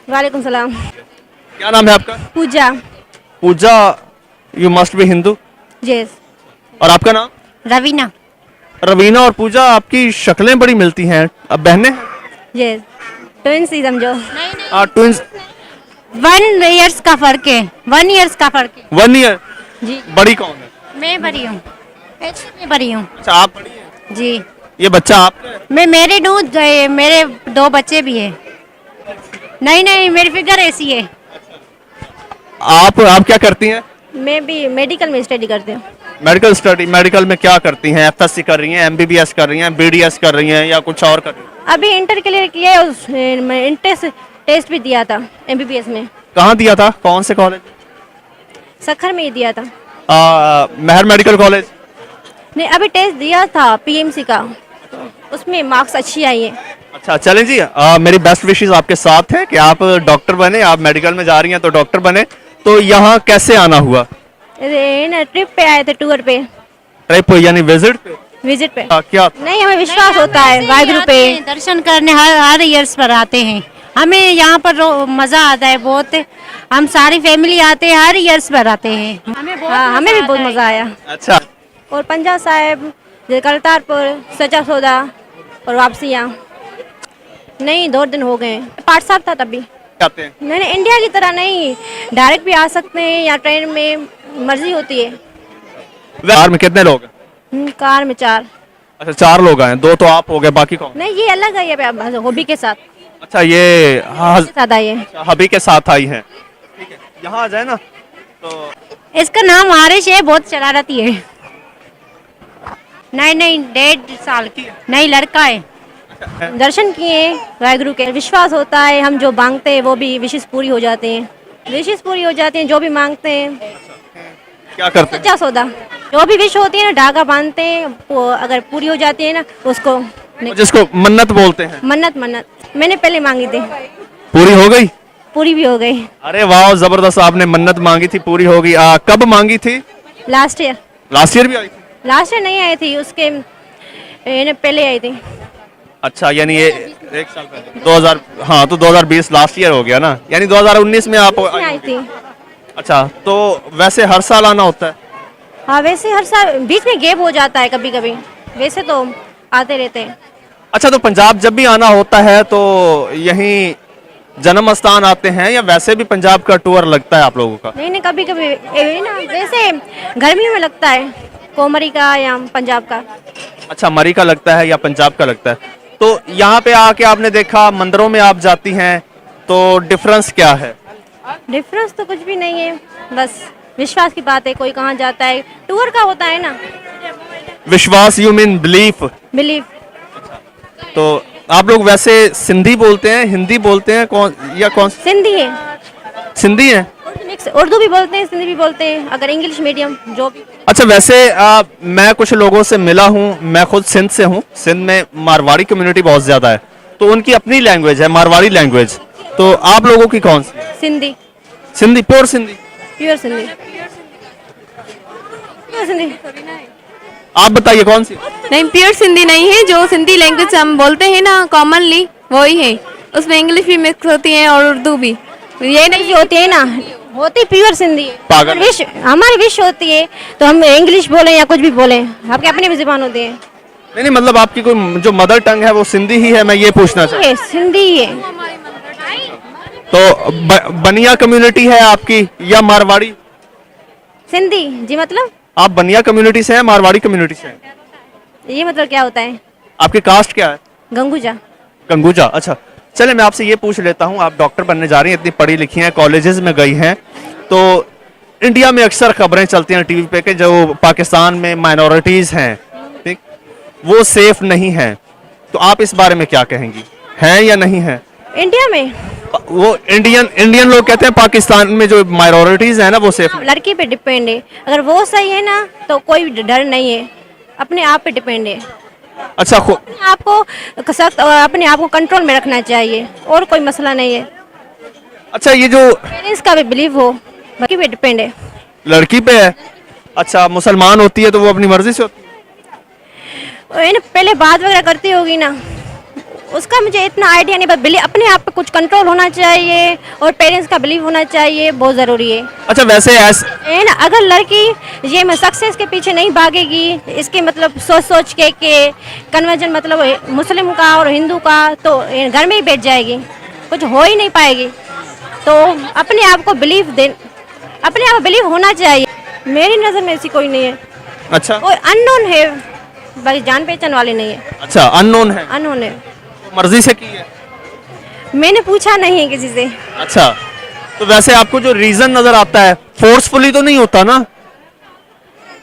वालेकुम सलाम। क्या नाम है आपका? Pooja. Pooja, you must be Hindu. Yes. और आपका नाम? रवीना। रवीना और पूजा, आपकी शक्लें बड़ी मिलती हैं, अब बहनें हैं? यस, ट्विंस ही समझो। ट्विंस। 1 ईयर्स का फर्क है, 1 ईयर्स का फर्क है। 1 ईयर। जी। बड़ी कौन है? मैं बड़ी हूँ, मैं बड़ी हूँ। अच्छा, आप बड़ी हैं। जी। ये बच्चा आपका है? मैं मैरिड हूँ, मेरे 2 बच्चे भी हैं। नहीं नहीं, मेरी फिगर ऐसी है। आप क्या करती हैं? मैं भी मेडिकल में स्टडी करती हूँ। मेडिकल स्टडी, मेडिकल में क्या करती हैं? एफएससी कर रही हैं, एमबीबीएस कर रही हैं, बीडीएस कर रही हैं या कुछ और कर रही हैं? अभी इंटर क्लियर किया है, मैं इंट्रेंस टेस्ट भी दिया था एमबीबीएस में। कहाँ दिया था, कौन से कॉलेज? सखर में ही दिया था। मेहर मेडिकल कॉलेज? नहीं, अभी टेस्ट दिया था पीएमसी का, उसमें मार्क्स अच्छी आई है। अच्छा, चलें जी, मेरी बेस्ट विशेस आपके साथ है कि आप डॉक्टर बने, आप मेडिकल में जा रही हैं तो डॉक्टर बने। तो यहाँ कैसे आना हुआ? ना ट्रिप पे आए थे, टूर पे। ट्रिप यानी विजिट पे? विजिट पे। क्या? नहीं, हमें विश्वास होता है वाहिगुरु पे। दर्शन करने हर ईयर्स पर आते हैं। हमें यहाँ पर मजा आता है बहुत। हम सारी फैमिली आते हैं, हर ईयर्स पर आते हैं। हमें भी बहुत मजा आया। अच्छा। और पंजा साहिब, करतारपुर, सच्चा सौदा और वापसियाँ। नहीं, 2 दिन हो गए। पाठ साहब था तभी। आते हैं। मैंने इंडिया की तरह नहीं, डायरेक्ट भी आ सकते हैं या ट्रेन में, मर्जी होती है। कार में कितने लोग हैं? कार में 4। अच्छा, 4 लोग आए, 2 तो आप हो गए, बाकी कौन? नहीं, ये अलग है, ये हॉबी के साथ अच्छा, ये साथ आई है। हबी के साथ आई हैं। ठीक है, यहाँ आ जाए ना तो। इसका नाम आरिश है, बहुत शरारती है। नहीं नहीं, 1.5 साल की। नहीं, लड़का है। दर्शन किए वाहिगुरु के, विश्वास होता है, हम जो मांगते हैं वो भी विशेष पूरी हो जाते हैं। विशेष पूरी हो जाती हैं, जो भी मांगते हैं। क्या करते हैं? सच्चा सौदा, जो भी विश होती है ना, धागा बांधते हैं, वो अगर पूरी हो जाती है ना, उसको जिसको मन्नत बोलते हैं। मन्नत मैंने पहले मांगी थी, पूरी हो गई? पूरी भी हो गई। अरे वाह, जबरदस्त, आपने मन्नत मांगी थी, पूरी हो गई। कब मांगी थी? Last year. लास्ट ईयर भी आई थी? लास्ट ईयर नहीं आई थी, उसके पहले आई थी। अच्छा, यानी ये 1 साल पहले 2000, हाँ तो 2020 लास्ट ईयर हो गया ना, यानी 2019 में आप आई थी। अच्छा, तो वैसे हर साल आना होता है? हाँ, वैसे हर साल बीच में गैप हो जाता है कभी कभी, वैसे तो आते रहते हैं। अच्छा, तो पंजाब जब भी आना होता है तो यहीं जन्म स्थान आते हैं या वैसे भी पंजाब का टूर लगता है आप लोगों का? नहीं नहीं, कभी कभी ना, वैसे गर्मियों में लगता है, कोमरी का या पंजाब का। अच्छा, मरी का लगता है या पंजाब का लगता है। तो यहाँ पे आके आपने देखा, मंदिरों में आप जाती हैं, तो डिफरेंस क्या है? डिफरेंस तो कुछ भी नहीं है, बस विश्वास की बात है। कोई कहाँ जाता है, टूर का होता है ना। विश्वास, यू मीन बिलीफ? बिलीव। तो आप लोग वैसे सिंधी बोलते हैं, हिंदी बोलते हैं, कौन? सिंधी है। सिंधी है? मिक्स, उर्दू भी बोलते हैं, सिंधी भी बोलते हैं, अगर इंग्लिश मीडियम जो भी। अच्छा, वैसे मैं कुछ लोगों से मिला हूँ, मैं खुद सिंध से हूँ, सिंध में मारवाड़ी कम्युनिटी बहुत ज्यादा है, तो उनकी अपनी लैंग्वेज है, मारवाड़ी लैंग्वेज। तो आप लोगों की कौन सी? Sindhi. Sindhi, pure Sindhi? Pure Sindhi. Pure Sindhi. आप बताइए कौन सी? नहीं, प्योर सिंधी नहीं है, जो सिंधी लैंग्वेज हम बोलते हैं ना कॉमनली, वही है। उसमें इंग्लिश भी मिक्स होती है और उर्दू भी। ये नहीं होती है ना, होती प्योर सिंधी है। पागल। विश, हमारी विश होती है तो हम इंग्लिश बोले या कुछ भी बोले, आपके अपनी भी जुबान होती है। नहीं नहीं, मतलब आपकी कोई जो मदर टंग है वो सिंधी ही है, मैं ये पूछना चाहता ये सिंधी है। हूँ। तो बनिया कम्युनिटी है आपकी या मारवाड़ी? सिंधी जी, मतलब आप बनिया कम्युनिटी से हैं, मारवाड़ी कम्युनिटी से हैं? ये मतलब क्या होता है? आपकी कास्ट क्या है? गंगूजा। गंगूजा, अच्छा। चले, मैं आपसे ये पूछ लेता हूँ, आप डॉक्टर बनने जा रही हैं, इतनी पढ़ी लिखी हैं, कॉलेजेस में गई हैं, तो इंडिया में अक्सर खबरें चलती हैं टीवी पे कि जो पाकिस्तान में माइनॉरिटीज हैं, ठीक, वो सेफ नहीं हैं, तो आप इस बारे में क्या कहेंगी, हैं या नहीं हैं? इंडिया में वो इंडियन लोग कहते हैं पाकिस्तान में जो माइनॉरिटीज हैं ना वो सेफ। लड़की पे डिपेंड है, अगर वो सही है ना तो कोई डर नहीं है, अपने आप पे डिपेंड है। अच्छा, आपको सख्त और अपने आप को कंट्रोल में रखना चाहिए, और कोई मसला नहीं है। अच्छा, ये जो पेरेंट्स का भी बिलीव हो, बाकी पे डिपेंड है। लड़की पे है? अच्छा, मुसलमान होती है तो वो अपनी मर्जी से होती है? पहले बात वगैरह करती होगी ना, उसका मुझे इतना आइडिया नहीं, बस अपने आप पे कुछ कंट्रोल होना चाहिए और पेरेंट्स का बिलीव होना चाहिए, बहुत ज़रूरी है। अच्छा वैसे एंड अगर लड़की ये मैं सक्सेस के पीछे नहीं भागेगी, इसके मतलब सोच सोच के कन्वर्जन मतलब मुस्लिम का और हिंदू का, तो घर में ही बैठ जाएगी, कुछ हो ही नहीं पाएगी। तो अपने आप को अपने आप बिलीव होना चाहिए। मेरी नज़र में ऐसी कोई नहीं है। अच्छा कोई अननोन है, बाकी जान पहचान वाली नहीं है, अच्छा अननोन है, अननोन है। मर्जी से की है। मैंने पूछा नहीं है किसी से। अच्छा तो वैसे आपको जो रीजन नजर आता है फोर्सफुली तो नहीं होता ना,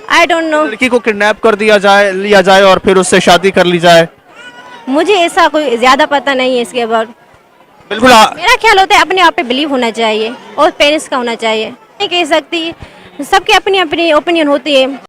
आई डोंट नो, लड़की को किडनैप कर लिया जाए और फिर उससे शादी कर ली जाए? मुझे ऐसा कोई ज्यादा पता नहीं है इसके बाद। बिल्कुल मेरा ख्याल होता है अपने आप पे बिलीव होना चाहिए और पेरेंट्स का होना चाहिए। नहीं कह सकती, सबकी अपनी अपनी ओपिनियन होती है।